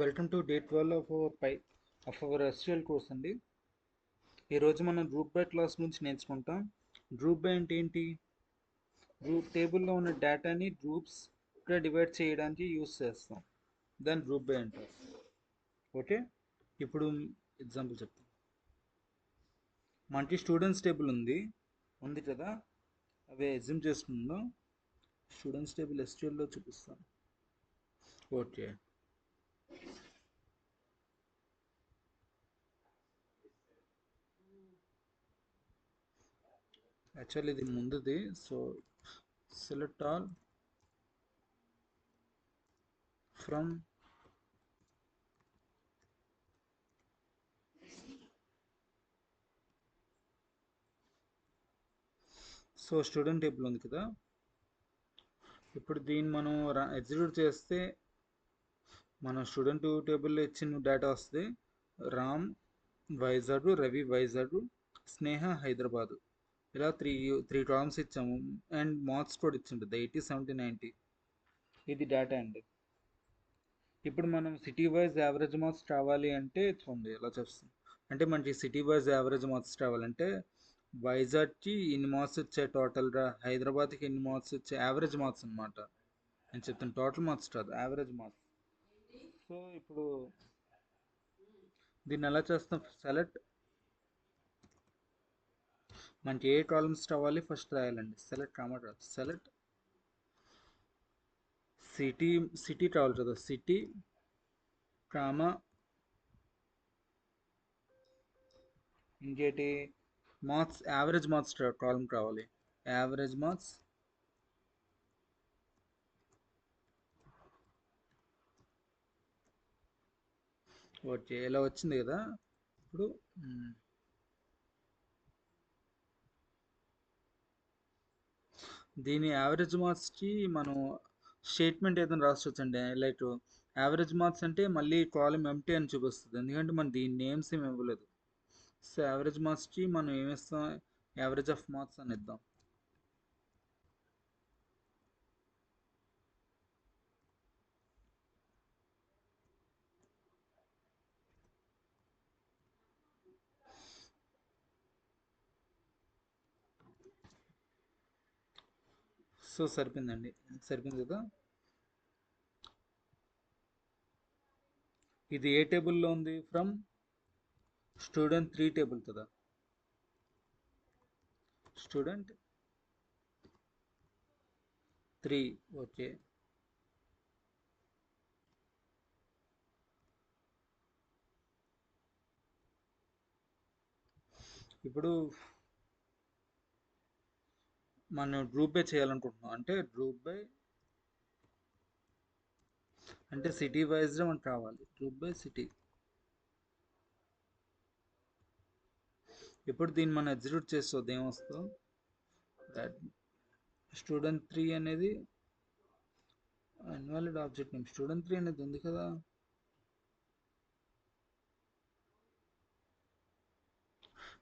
Welcome to day 12 of our SQL course అండి. ఈరోజు మనం గ్రూప్ బై క్లాస్ గురించి నేర్చుకుంటాం. గ్రూప్ బై అంటే ఏంటి? గ్రూప్ టేబుల్లో ఉన్న డేటాని గ్రూప్స్గా డివైడ్ చేయడానికి యూస్ చేస్తాం. దాన్ని గ్రూప్ బై అంటారు. ఓకే, ఇప్పుడు ఎగ్జాంపుల్ చెప్తాం. మనకి స్టూడెంట్స్ టేబుల్ ఉంది కదా, అవి ఎగ్జామ్ చేసుకుందాం. స్టూడెంట్స్ టేబుల్ SQLలో చూపిస్తాను. ఓకే, యాక్చువల్లీ ఇది ముందుది. So select all from student table ఉంది కదా. ఇప్పుడు దీన్ని మనం ఎగ్జిక్యూట్ చేస్తే మన స్టూడెంట్ టేబుల్లో ఇచ్చిన డేటా వస్తుంది. రామ్ వైజాగ్, రవి వైజాగ్, స్నేహ హైదరాబాదు, ఇలా త్రీ కాలమ్స్ ఇచ్చాము. అండ్ మార్క్స్ కూడా ఇచ్చింటుంది 80, 70, 90. ఇది డేటా అండి. ఇప్పుడు మనం సిటీ వైజ్ యావరేజ్ మార్క్స్ కావాలి అంటే చూడండి ఎలా చేస్తాం. అంటే మనకి సిటీ వైజ్ యావరేజ్ మార్క్స్ కావాలంటే వైజాగ్కి ఇన్ని మార్క్స్ వచ్చాయి టోటల్గా, హైదరాబాద్కి ఎన్ని మార్క్స్ వచ్చాయి, యావరేజ్ మార్క్స్ అనమాట. నేను చెప్తాను, టోటల్ మార్క్స్ కాదు, యావరేజ్ మార్క్స్. సో ఇప్పుడు దీన్ని ఎలా చేస్తాం? సెలెక్ట్, మనకి ఏ కాలమ్స్ కావాలి ఫస్ట్ రాయాలండి. సెలెక్ట్ కామా కాదు, సెలెక్ట్ సిటీ. సిటీ కావాలి కదా, సిటీ కామా ఇంకేటి మార్క్స్, యావరేజ్ మార్క్స్ కాలం కావాలి. యావరేజ్ మార్క్స్ ఓకే, ఇలా వచ్చింది కదా. ఇప్పుడు దీని యావరేజ్ మార్క్స్కి మనం స్టేట్మెంట్ ఏదైనా రాసుకోవచ్చండి. లైక్ యావరేజ్ మార్క్స్ అంటే మళ్ళీ కాలం ఎంటీ అని చూపిస్తుంది, ఎందుకంటే మనం దీని నేమ్స్ ఏమి ఇవ్వలేదు. సో యావరేజ్ మార్క్స్కి మనం ఏమిస్తాం? యావరేజ్ ఆఫ్ మార్క్స్ అని ఇద్దాం. సో సరిపోయిందండి, సరిపోయింది కదా. ఇది ఏ టేబుల్లో ఉంది? ఫ్రమ్ స్టూడెంట్ 3 టేబుల్ కదా. స్టూడెంట్ 3. ఓకే, ఇప్పుడు మనం గ్రూప్ బై చేయాలనుకుంటున్నాం. అంటే గ్రూప్ బై అంటే సిటీ వైజ్గా మనకు కావాలి. Group by city. ఇప్పుడు దీన్ని మనం ఎగ్జిక్యూట్ చేస్తే ఏమొస్తుందో, దట్ స్టూడెంట్ 3 అనేది ఇన్వాలిడ్ ఆబ్జెక్ట్ నేమ్. స్టూడెంట్ 3 అనేది ఉంది కదా.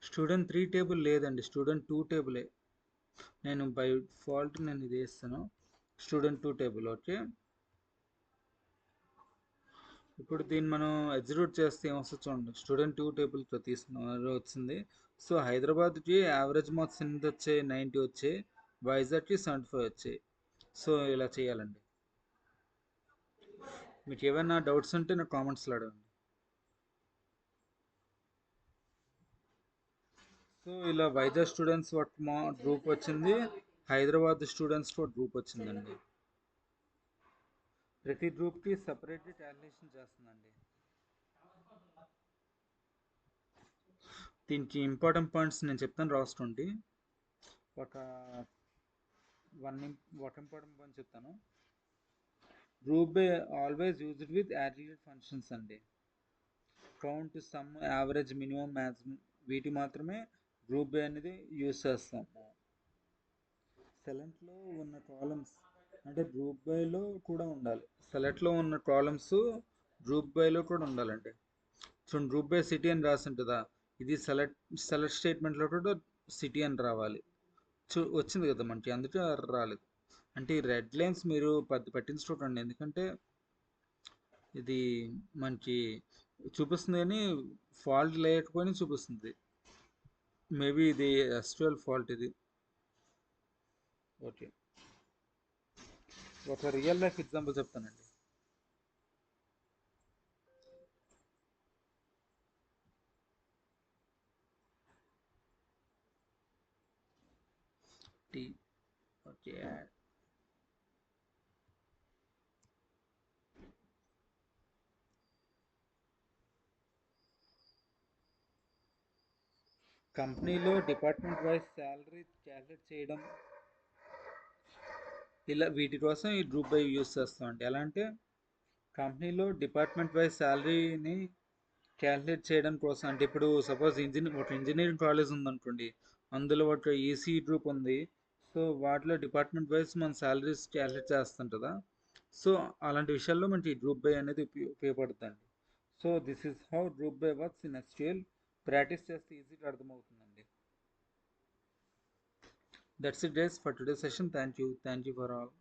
స్టూడెంట్ 3 టేబుల్ లేదండి, స్టూడెంట్ 2 టేబులే. నేను బై ఫాల్ట్ నేను ఇది వేస్తాను, స్టూడెంట్ 2 టేబుల్. ఓకే, ఇప్పుడు దీన్ని మనం ఎగ్జిక్యూట్ చేస్తే ఏమొస్తుంది చూడండి. స్టూడెంట్ 2 టేబుల్తో తీసుకున్న వచ్చింది. సో హైదరాబాద్కి యావరేజ్ మార్క్స్ ఎంత వచ్చాయి? 90 వచ్చాయి. వైజాగ్కి 75 వచ్చాయి. సో ఇలా చేయాలండి. మీకు ఏమైనా డౌట్స్ ఉంటే నాకు కామెంట్స్లో అడగండి. సో ఇలా వైజాగ్ స్టూడెంట్స్ మా గ్రూప్ వచ్చింది, హైదరాబాద్ స్టూడెంట్స్ గ్రూప్ వచ్చిందండి. ప్రతి గ్రూప్కి సపరేట్గా క్యాలిక్యులేషన్ చేస్తుందండి. దీనికి ఇంపార్టెంట్ పాయింట్స్ నేను చెప్తాను, రాసుకోండి. ఒక ఒక ఇంపార్టెంట్ పాయింట్ చెప్తాను. Group by always used with attribute functions అండి. Count, sum, average, minimum, maximum, వీటి మాత్రమే గ్రూప్ బై అనేది యూజ్ చేస్తాం. సెలెక్ట్లో ఉన్న కాలమ్స్ అంటే గ్రూప్ బైలో కూడా ఉండాలి. సెలెక్ట్లో ఉన్న కాలమ్స్ గ్రూప్ బైలో కూడా ఉండాలండి. చూడండి, గ్రూప్ బై సిటీ అని రాసి ఉంటుందా, ఇది సెలెక్ట్ స్టేట్మెంట్లో కూడా సిటీ అని రావాలి. వచ్చింది కదా మనకి, అందుకే రాలేదు. అంటే ఈ రెడ్ లైన్స్ మీరు పట్టించుకోకండి, ఎందుకంటే ఇది మంచి చూపిస్తుంది కానీ ఫాల్ట్ లేకపోయినా చూపిస్తుంది. మేబీ ఇది ఎస్క్యూఎల్ ఫాల్ట్ ఇది. ఓకే, ఒక రియల్ లైఫ్ ఎగ్జాంపుల్ చెప్తానండి. టీ ఓకే, కంపెనీలో డిపార్ట్మెంట్ వైజ్ శాలరీ క్యాలిక్యులేట్ చేయడం, ఇలా వీటి కోసం ఈ గ్రూప్ బై యూస్ చేస్తామండి. ఎలా అంటే కంపెనీలో డిపార్ట్మెంట్ వైజ్ శాలరీని క్యాలిక్యులేట్ చేయడం కోసం, అంటే ఇప్పుడు సపోజ్ ఒక ఇంజనీరింగ్ కాలేజ్ ఉందనుకోండి, అందులో ఒక ఈసీ గ్రూప్ ఉంది. సో వాటిలో డిపార్ట్మెంట్ వైజ్ మన శాలరీస్ క్యాలిక్యులేట్ చేస్తాం కదా. సో అలాంటి విషయాల్లో మనకి గ్రూప్ బై అనేది ఉపయోగపడుతుంది. So this is how group by works in SQL. Practice చేస్తే ఈజీగా అర్థమవుతుందండి. That's it guys for today session. Thank you for all.